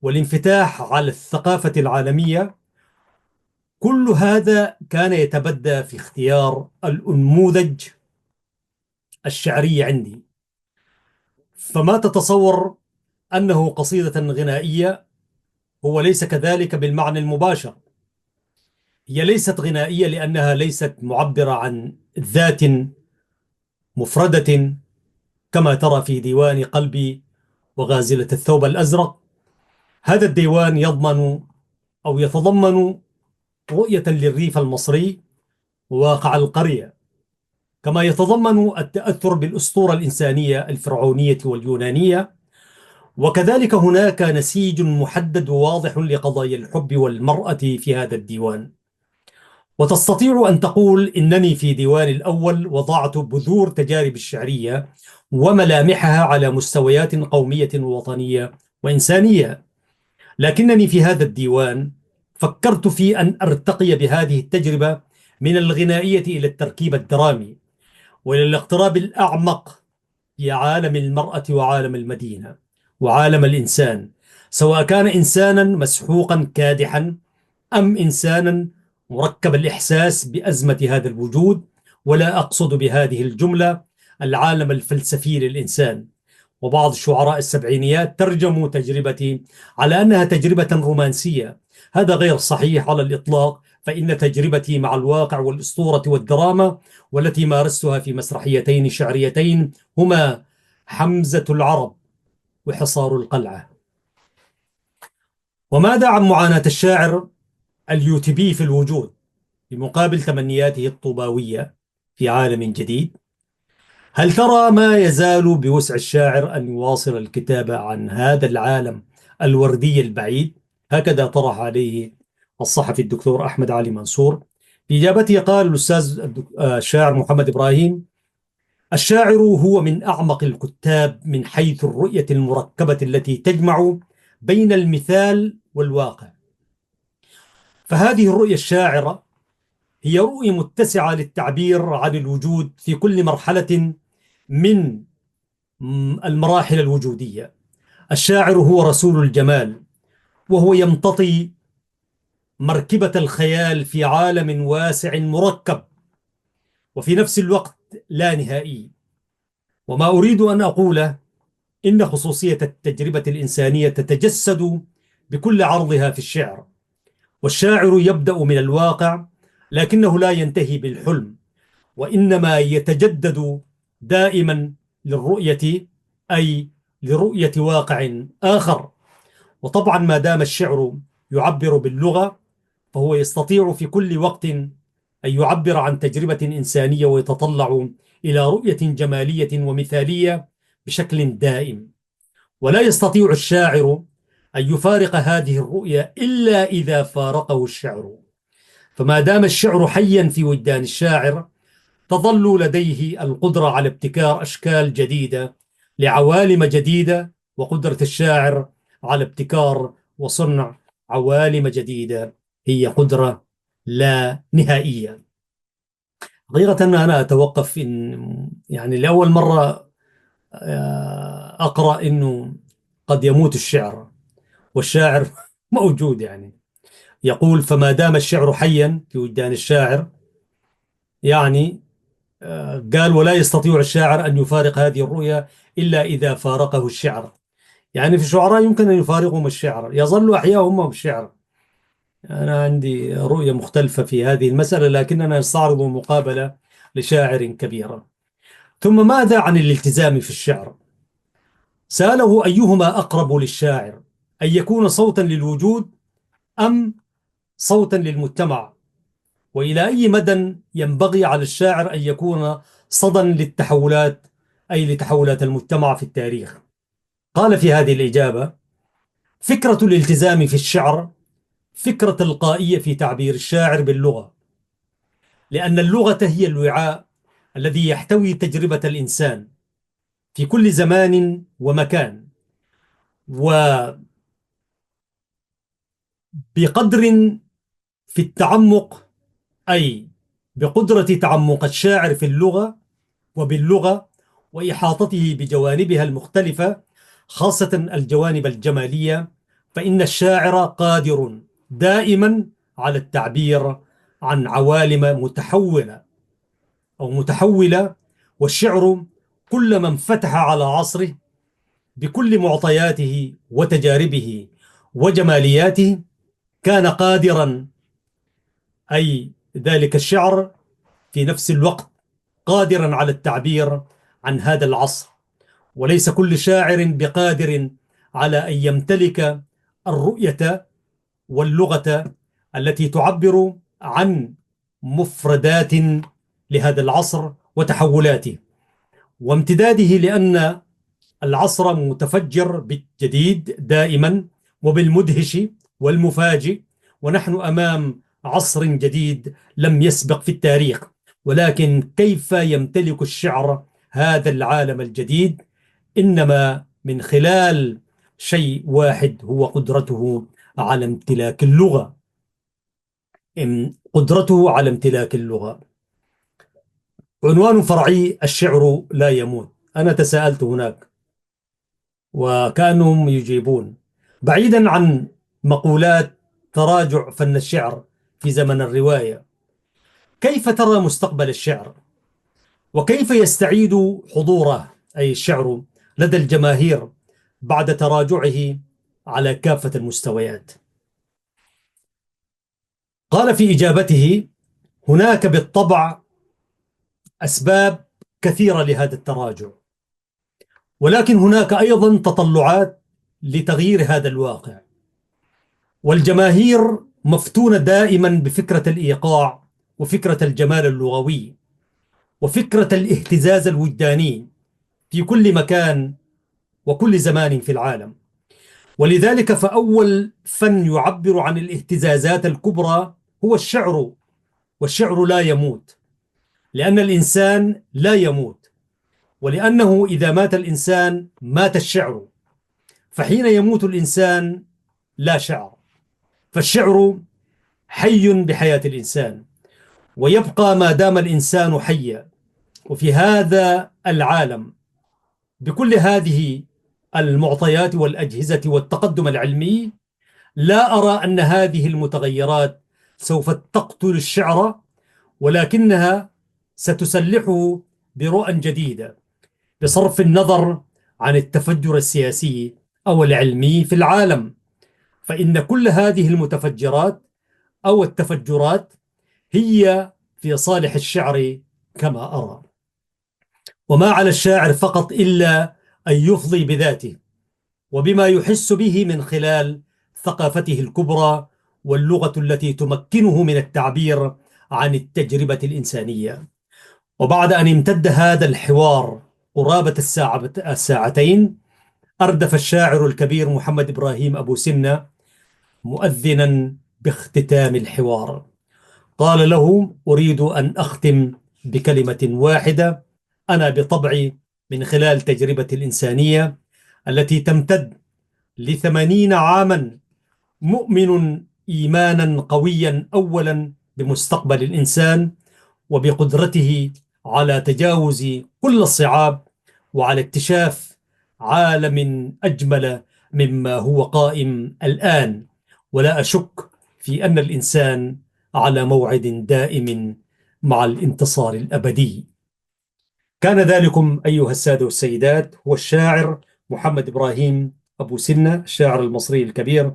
Speaker 1: والانفتاح على الثقافة العالمية، كل هذا كان يتبدى في اختيار الأنموذج الشعري عندي. فما تتصور أنه قصيدة غنائية، هو ليس كذلك بالمعنى المباشر. هي ليست غنائية لأنها ليست معبرة عن ذات مفردة كما ترى في ديوان قلبي وغازلة الثوب الأزرق. هذا الديوان يتضمن رؤية للريف المصري وواقع القرية، كما يتضمن التأثر بالأسطورة الإنسانية الفرعونية واليونانية، وكذلك هناك نسيج محدد وواضح لقضايا الحب والمرأة في هذا الديوان. وتستطيع أن تقول إنني في ديواني الأول وضعت بذور تجارب الشعرية وملامحها على مستويات قومية ووطنية وإنسانية، لكنني في هذا الديوان فكرت في أن أرتقي بهذه التجربة من الغنائية إلى التركيب الدرامي، وإلى الاقتراب الأعمق في عالم المرأة وعالم المدينة وعالم الإنسان، سواء كان إنسانا مسحوقا كادحا أم إنسانا مركب الإحساس بأزمة هذا الوجود. ولا أقصد بهذه الجملة العالم الفلسفي للإنسان. وبعض شعراء السبعينيات ترجموا تجربتي على أنها تجربة رومانسية. هذا غير صحيح على الإطلاق، فإن تجربتي مع الواقع والأسطورة والدراما والتي مارستها في مسرحيتين شعريتين هما حمزة العرب وحصار القلعة. وماذا عن معاناة الشاعر اليوتيوبي في الوجود بمقابل تمنياته الطوباوية في عالم جديد؟ هل ترى ما يزال بوسع الشاعر أن يواصل الكتابة عن هذا العالم الوردي البعيد؟ هكذا طرح عليه الصحفي الدكتور أحمد علي منصور. في إجابته قال الأستاذ الشاعر محمد إبراهيم: الشاعر هو من أعمق الكتاب من حيث الرؤية المركبة التي تجمع بين المثال والواقع. فهذه الرؤية الشاعرة هي رؤية متسعة للتعبير عن الوجود في كل مرحلة من المراحل الوجودية. الشاعر هو رسول الجمال، وهو يمتطي مركبة الخيال في عالم واسع مركب وفي نفس الوقت لا نهائي. وما أريد أن أقوله إن خصوصية التجربة الإنسانية تتجسد بكل عرضها في الشعر. والشاعر يبدأ من الواقع، لكنه لا ينتهي بالحلم، وإنما يتجدد دائما للرؤية، أي لرؤية واقع آخر. وطبعا ما دام الشعر يعبر باللغة، فهو يستطيع في كل وقت أن يعبر عن تجربة إنسانية ويتطلع إلى رؤية جمالية ومثالية بشكل دائم. ولا يستطيع الشاعر أن يفارق هذه الرؤية إلا إذا فارقه الشعر. فما دام الشعر حيا في وجدان الشاعر، تظل لديه القدرة على ابتكار أشكال جديدة لعوالم جديدة، وقدرة الشاعر على ابتكار وصنع عوالم جديدة هي قدرة لا نهائية. حقيقة أنا أتوقف إن يعني لأول مرة أقرأ إنه قد يموت الشعر والشاعر موجود. يعني يقول: فما دام الشعر حيا في وجدان الشاعر، يعني قال: ولا يستطيع الشاعر أن يفارق هذه الرؤية إلا إذا فارقه الشعر. يعني في الشعراء يمكن أن يفارقهم الشعر، يظل أحياء هم بالشعر. أنا عندي رؤية مختلفة في هذه المسألة، لكننا نستعرض مقابلة لشاعر كبير. ثم ماذا عن الالتزام في الشعر؟ سأله: أيهما أقرب للشاعر، أن يكون صوتا للوجود أم صوتا للمجتمع؟ وإلى أي مدى ينبغي على الشاعر أن يكون صدى للتحولات، أي لتحولات المجتمع في التاريخ؟ قال في هذه الإجابة: فكرة الالتزام في الشعر فكرة تلقائية في تعبير الشاعر باللغة، لأن اللغة هي الوعاء الذي يحتوي تجربة الإنسان في كل زمان ومكان. وبقدر في التعمق، أي بقدرة تعمق الشاعر في اللغة وباللغة وإحاطته بجوانبها المختلفة، خاصة الجوانب الجمالية، فإن الشاعر قادر دائما على التعبير عن عوالم متحولة أو متحولة. والشعر كلما انفتح على عصره بكل معطياته وتجاربه وجمالياته، كان قادرا، أي ذلك الشعر في نفس الوقت قادرا على التعبير عن هذا العصر. وليس كل شاعر بقادر على أن يمتلك الرؤية واللغة التي تعبر عن مفردات لهذا العصر وتحولاته وامتداده، لأن العصر متفجر بالجديد دائما وبالمدهش والمفاجئ، ونحن أمام عصر جديد لم يسبق في التاريخ. ولكن كيف يمتلك الشعر هذا العالم الجديد؟ إنما من خلال شيء واحد، هو قدرته على امتلاك اللغة. قدرته على امتلاك اللغة. عنوان فرعي: الشعر لا يموت. أنا تساءلت هناك وكأنهم يجيبون، بعيدا عن مقولات تراجع فن الشعر في زمن الرواية، كيف ترى مستقبل الشعر؟ وكيف يستعيد حضوره أي الشعر لدى الجماهير بعد تراجعه على كافة المستويات؟ قال في إجابته: هناك بالطبع أسباب كثيرة لهذا التراجع، ولكن هناك أيضا تطلعات لتغيير هذا الواقع، والجماهير مفتونة دائما بفكرة الإيقاع وفكرة الجمال اللغوي وفكرة الاهتزاز الوجداني في كل مكان وكل زمان في العالم. ولذلك فأول فن يعبر عن الاهتزازات الكبرى هو الشعر، والشعر لا يموت، لأن الإنسان لا يموت، ولأنه إذا مات الإنسان مات الشعر، فحين يموت الإنسان لا شعر. فالشعر حي بحياة الإنسان، ويبقى ما دام الإنسان حيا. وفي هذا العالم بكل هذه المعطيات والأجهزة والتقدم العلمي، لا أرى أن هذه المتغيرات سوف تقتل الشعر، ولكنها ستسلحه برؤى جديدة، بصرف النظر عن التفجر السياسي أو العلمي في العالم. فإن كل هذه المتفجرات أو التفجرات هي في صالح الشعر كما أرى. وما على الشاعر فقط إلا أن يفضي بذاته وبما يحس به من خلال ثقافته الكبرى واللغة التي تمكنه من التعبير عن التجربة الإنسانية. وبعد أن امتد هذا الحوار قرابة الساعتين، أردف الشاعر الكبير محمد إبراهيم أبو سنة مؤذنا باختتام الحوار. قال له: أريد أن أختم بكلمة واحدة. أنا بطبعي من خلال تجربتي الإنسانية التي تمتد ل80 عاما مؤمن إيمانا قويا أولا بمستقبل الإنسان وبقدرته على تجاوز كل الصعاب وعلى اكتشاف عالم أجمل مما هو قائم الآن. ولا أشك في أن الإنسان على موعد دائم مع الانتصار الأبدي. كان ذلكم أيها السادة والسيدات هو الشاعر محمد إبراهيم أبو سنة، الشاعر المصري الكبير.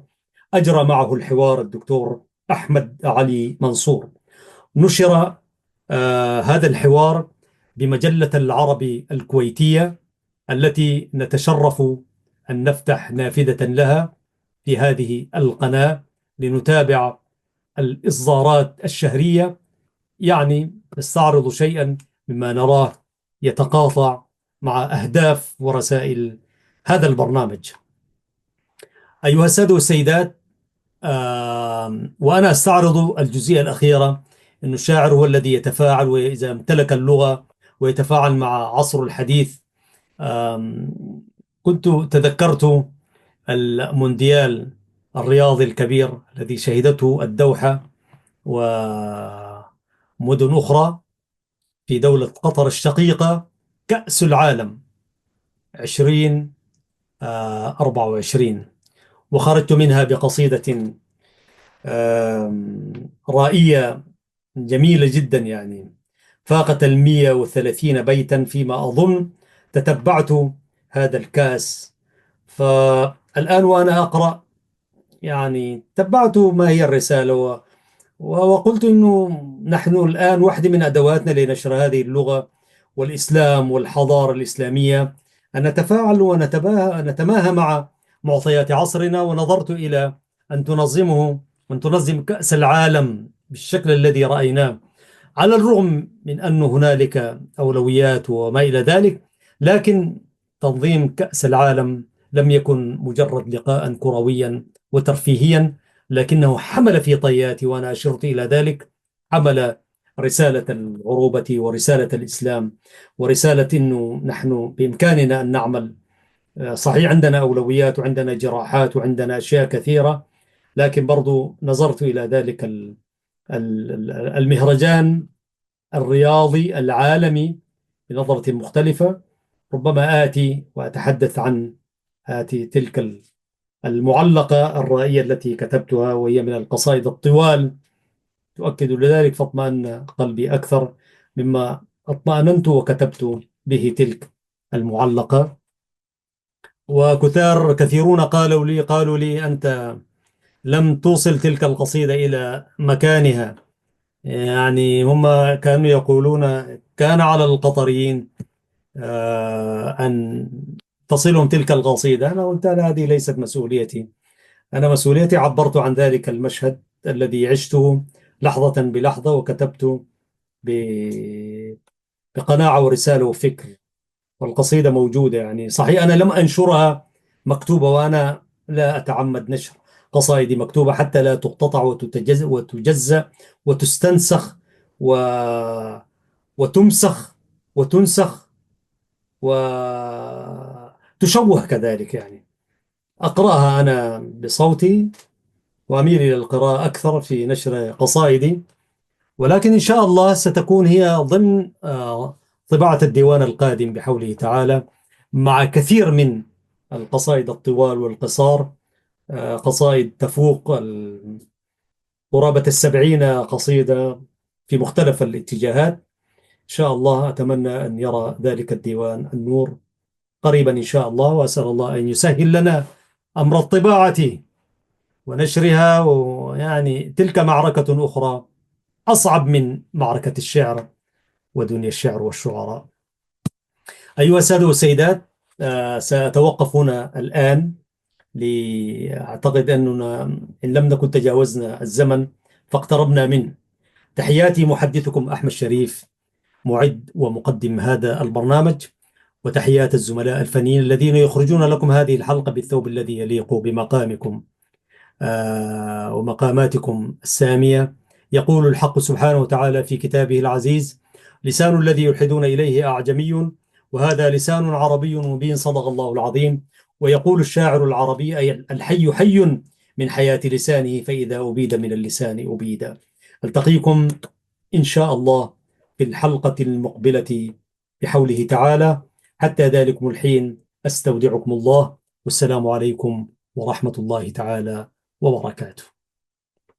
Speaker 1: أجرى معه الحوار الدكتور أحمد علي منصور. نشر هذا الحوار بمجلة العربي الكويتية، التي نتشرف أن نفتح نافذة لها في هذه القناة لنتابع الإصدارات الشهرية، يعني نستعرض شيئا مما نراه يتقاطع مع أهداف ورسائل هذا البرنامج. أيها السادة والسيدات، وأنا أستعرض الجزئية الأخيرة، أن الشاعر هو الذي يتفاعل، وإذا امتلك اللغة ويتفاعل مع عصر الحديث. كنت تذكرت المونديال الرياضي الكبير الذي شهدته الدوحة ومدن أخرى في دولة قطر الشقيقة، كأس العالم 2024، وخرجت منها بقصيدة رائية جميلة جدا، يعني فاقت 130 بيتا فيما أظن. تتبعت هذا الكاس، فالآن وأنا أقرأ يعني تبعت ما هي الرسالة وقلت إنه نحن الآن واحدة من أدواتنا لنشر هذه اللغة والإسلام والحضارة الإسلامية أن نتفاعل ونتماهى مع معطيات عصرنا. ونظرت إلى أن تنظمه، أن تنظم كأس العالم بالشكل الذي رأيناه، على الرغم من أن هنالك أولويات وما إلى ذلك، لكن تنظيم كأس العالم لم يكن مجرد لقاء كرويا وترفيهيا، لكنه حمل في طياتي، وأنا أشرت إلى ذلك، حمل رسالة العروبة ورسالة الإسلام ورسالة أنه نحن بإمكاننا أن نعمل. صحيح عندنا أولويات وعندنا جراحات وعندنا أشياء كثيرة، لكن برضو نظرت إلى ذلك المهرجان الرياضي العالمي بنظرة مختلفة. ربما آتي وأتحدث عن تلك المعلقة الرائية التي كتبتها، وهي من القصائد الطوال تؤكد لذلك، فاطمأن قلبي أكثر مما اطمأننت وكتبت به تلك المعلقة. كثيرون قالوا لي أنت لم توصل تلك القصيدة إلى مكانها. يعني هم كانوا يقولون كان على القطريين أن تصلهم تلك القصيدة. أنا قلت لا، هذه ليست مسؤوليتي. أنا مسؤوليتي عبرت عن ذلك المشهد الذي عشته لحظة بلحظة، وكتبت بقناعة ورسالة وفكر. والقصيدة موجودة، يعني صحيح أنا لم أنشرها مكتوبة، وأنا لا أتعمد نشر قصائدي مكتوبة حتى لا تقتطع وتجزأ وتستنسخ و... وتمسخ وتنسخ وتشوه كذلك. يعني أقرأها أنا بصوتي، وأميل إلى القراءة أكثر في نشر قصائدي. ولكن إن شاء الله ستكون هي ضمن طباعة الديوان القادم بحوله تعالى، مع كثير من القصائد الطوال والقصار. قصائد تفوق قرابة 70 قصيدة في مختلف الاتجاهات. إن شاء الله أتمنى أن يرى ذلك الديوان النور قريبا إن شاء الله، وأسأل الله أن يسهل لنا أمر الطباعة ونشرها. ويعني تلك معركة أخرى أصعب من معركة الشعر ودنيا الشعر والشعراء. أيها السادة والسيدات، سأتوقف هنا الآن، لأعتقد أننا إن لم نكن تجاوزنا الزمن فاقتربنا منه. تحياتي محدثكم أحمد شريف، معد ومقدم هذا البرنامج، وتحيات الزملاء الفنيين الذين يخرجون لكم هذه الحلقة بالثوب الذي يليق بمقامكم ومقاماتكم السامية. يقول الحق سبحانه وتعالى في كتابه العزيز: لسان الذي يلحدون إليه أعجمي، وهذا لسان عربي مبين، صدق الله العظيم. ويقول الشاعر العربي: أي الحي حي من حياة لسانه، فإذا أبيد من اللسان أبيد. ألتقيكم إن شاء الله في الحلقة المقبلة بحوله تعالى. حتى ذلكم الحين أستودعكم الله، والسلام عليكم ورحمة الله تعالى وبركاته.